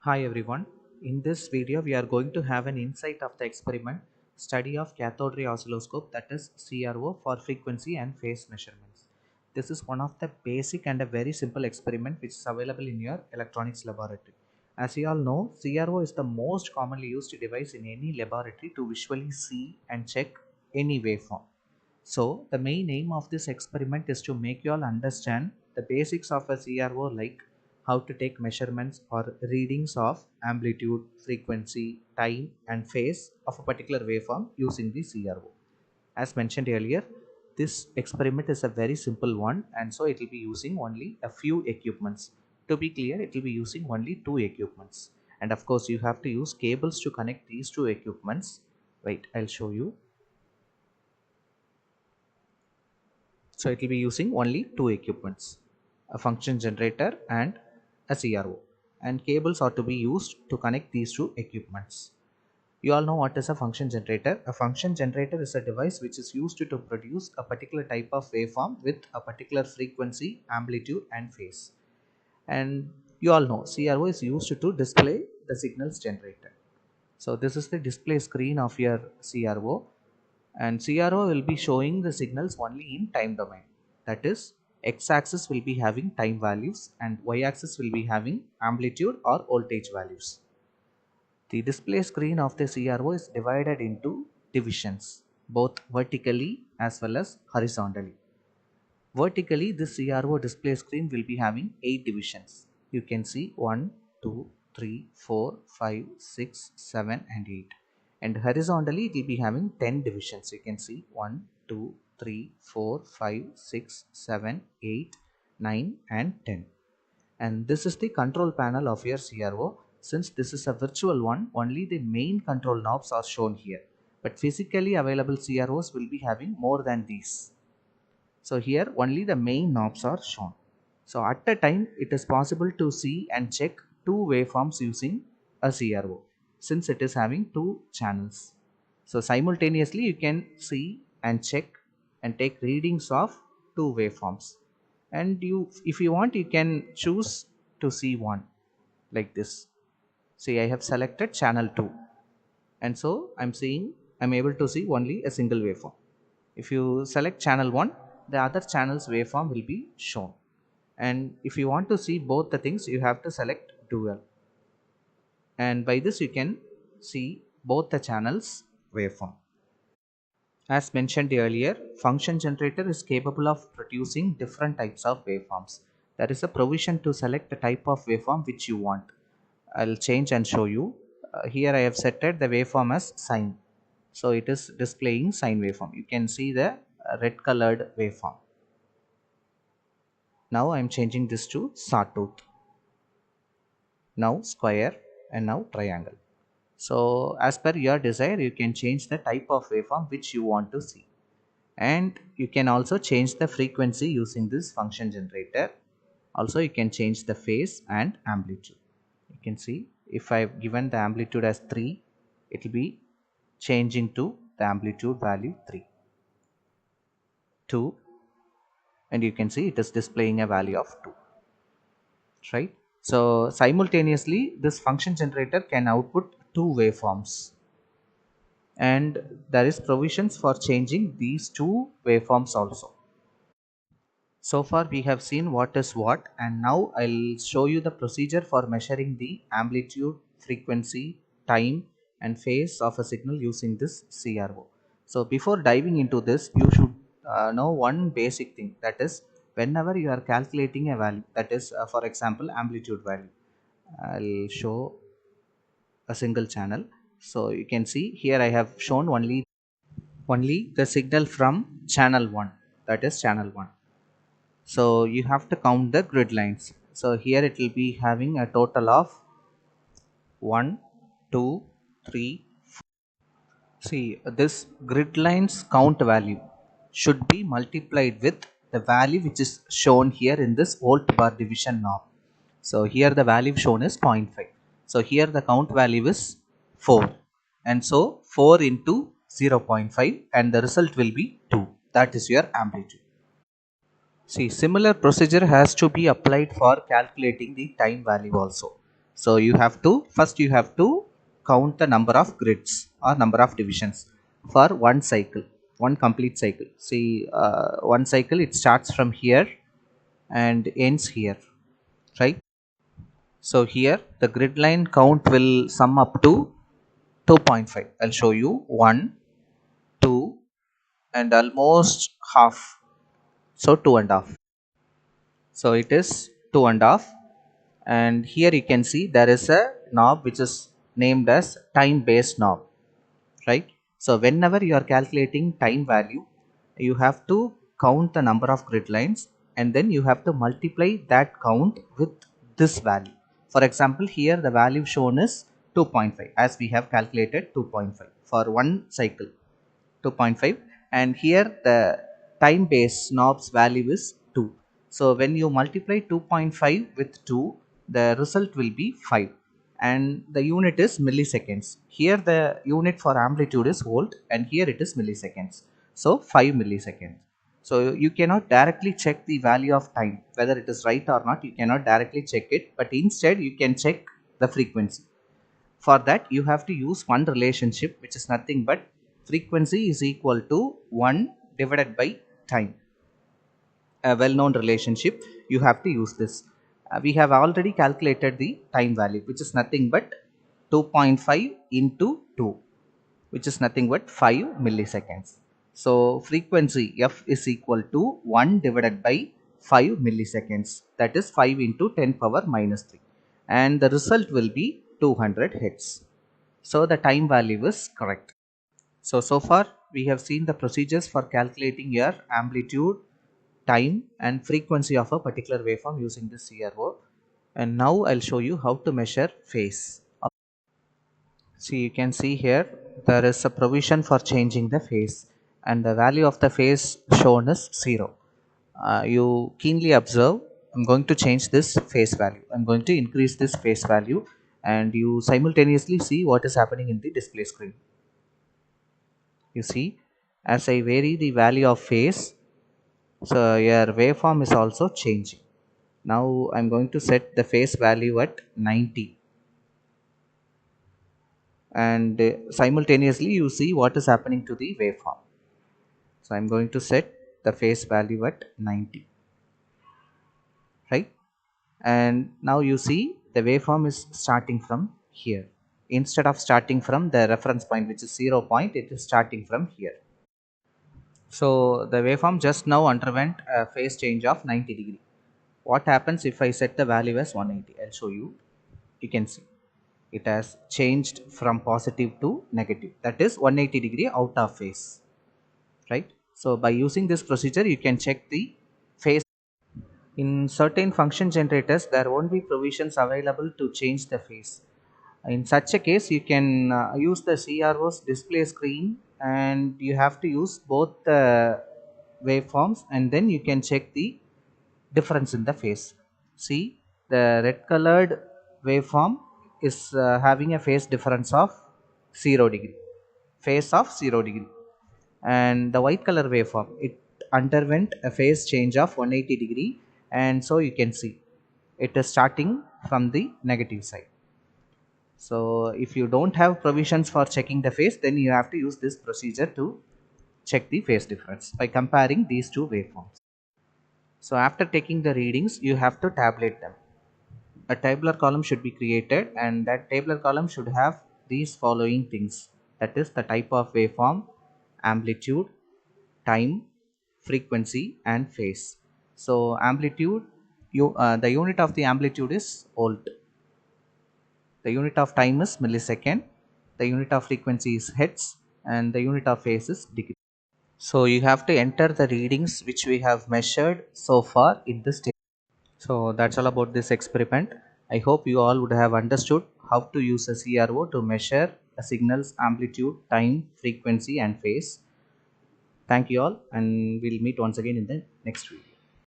Hi everyone. In this video we are going to have an insight of the experiment study of cathode ray oscilloscope, that is CRO, for frequency and phase measurements. This is one of the basic and a very simple experiment which is available in your electronics laboratory. As you all know, CRO is the most commonly used device in any laboratory to visually see and check any waveform. So the main aim of this experiment is to make you all understand the basics of a CRO, like how to take measurements or readings of amplitude, frequency, time and phase of a particular waveform using the CRO. As mentioned earlier, this experiment is a very simple one, and so it will be using only a few equipments. To be clear, it will be using only two equipments. And of course, you have to use cables to connect these two equipments. Wait, I'll show you. So it will be using only two equipments, a function generator and a CRO, and cables are to be used to connect these two equipments. You all know what is a function generator. A function generator is a device which is used to produce a particular type of waveform with a particular frequency, amplitude and phase. And you all know CRO is used to display the signals generated. So this is the display screen of your CRO, and CRO will be showing the signals only in time domain. That is, x-axis will be having time values and y-axis will be having amplitude or voltage values. The display screen of the CRO is divided into divisions, both vertically as well as horizontally. Vertically, this CRO display screen will be having 8 divisions. You can see 1, 2, 3, 4, 5, 6, 7 and 8. And horizontally, it will be having 10 divisions. You can see 1, 2, 3, 4, 5, 6, 7, 8, 9 and 10. And this is the control panel of your CRO. Since this is a virtual one, only the main control knobs are shown here. But physically available CROs will be having more than these. So here only the main knobs are shown. So at a time it is possible to see and check two waveforms using a CRO, since it is having two channels. So simultaneously you can see and check and take readings of two waveforms. And if you want, you can choose to see one like this. See, I have selected channel 2, and so I'm able to see only a single waveform. If you select channel 1, the other channel's waveform will be shown. And if you want to see both the things, you have to select dual. And by this you can see both the channels waveform. As mentioned earlier, function generator is capable of producing different types of waveforms. There is a provision to select the type of waveform which you want. I'll change and show you. Here I have set the waveform as sine. So it is displaying sine waveform. You can see the red colored waveform. Now I am changing this to sawtooth. Now square, and now triangle. So as per your desire, you can change the type of waveform which you want to see. And you can also change the frequency using this function generator. Also you can change the phase and amplitude. You can see if I have given the amplitude as 3, it will be changing to the amplitude value 3, 2, and you can see it is displaying a value of 2, right? So simultaneously this function generator can output two waveforms, and there is provisions for changing these two waveforms also. So far we have seen what is what, and now I'll show you the procedure for measuring the amplitude, frequency, time and phase of a signal using this CRO. So before diving into this, you should know one basic thing, that is, whenever you are calculating a value, that is for example amplitude value, I'll show a single channel. So you can see here I have shown only the signal from channel 1, that is channel 1. So you have to count the grid lines. So here it will be having a total of 1, 2, 3. See, this grid lines count value should be multiplied with the value which is shown here in this volt bar division knob. So here the value shown is 0.5. So here the count value is 4. And so 4 into 0.5, and the result will be 2. That is your amplitude. See, similar procedure has to be applied for calculating the time value also. So you have to first you have to count the number of grids or number of divisions for one cycle, one complete cycle. See, one cycle it starts from here and ends here, right? So here the grid line count will sum up to 2.5. I'll show you 1, 2, and almost half. So two and a half. So it is two and a half. And here you can see there is a knob which is named as time based knob, right? So whenever you are calculating time value, you have to count the number of grid lines and then you have to multiply that count with this value. For example, here the value shown is 2.5 as we have calculated 2.5 for one cycle, 2.5, and here the time base knobs value is 2. So when you multiply 2.5 with 2, the result will be 5, and the unit is milliseconds. Here the unit for amplitude is volt and here it is milliseconds. So 5 milliseconds. So you cannot directly check the value of time whether it is right or not. You cannot directly check it, but instead you can check the frequency. For that you have to use one relationship which is nothing but frequency is equal to 1 divided by time. A well known relationship, you have to use this. We have already calculated the time value which is nothing but 2.5 into 2, which is nothing but 5 milliseconds. So frequency f is equal to 1 divided by 5 milliseconds, that is 5 into 10 power minus 3, and the result will be 200 hertz. So the time value is correct. So far we have seen the procedures for calculating your amplitude, time and frequency of a particular waveform using this CRO. And now I'll show you how to measure phase. See, you can see here there is a provision for changing the phase and the value of the phase shown is 0. You keenly observe, I'm going to change this phase value. I'm going to increase this phase value and you simultaneously see what is happening in the display screen. You see, as I vary the value of phase, so your waveform is also changing. Now I'm going to set the phase value at 90 and simultaneously you see what is happening to the waveform. So I'm going to set the phase value at 90, right? And now you see the waveform is starting from here. Instead of starting from the reference point which is 0 point, it is starting from here. So the waveform just now underwent a phase change of 90 degree. What happens if I set the value as 180? I'll show you. You can see it has changed from positive to negative. That is 180 degree out of phase, right? So by using this procedure, you can check the phase. In certain function generators, there won't be provisions available to change the phase. In such a case, you can use the CRO's display screen and you have to use both the waveforms and then you can check the difference in the phase. See, the red colored waveform is having a phase difference of 0 degree, phase of 0 degree, and the white color waveform, it underwent a phase change of 180 degree, and so you can see it is starting from the negative side. So if you don't have provisions for checking the phase, then you have to use this procedure to check the phase difference by comparing these two waveforms. So after taking the readings, you have to tabulate them. A tabular column should be created and that tabular column should have these following things, that is the type of waveform, amplitude, time, frequency and phase. So amplitude, the unit of the amplitude is volt, the unit of time is millisecond, the unit of frequency is hertz and the unit of phase is degree. So you have to enter the readings which we have measured so far in this table. So that's all about this experiment. I hope you all would have understood how to use a CRO to measure a signal's amplitude, time, frequency and phase. Thank you all and we'll meet once again in the next video.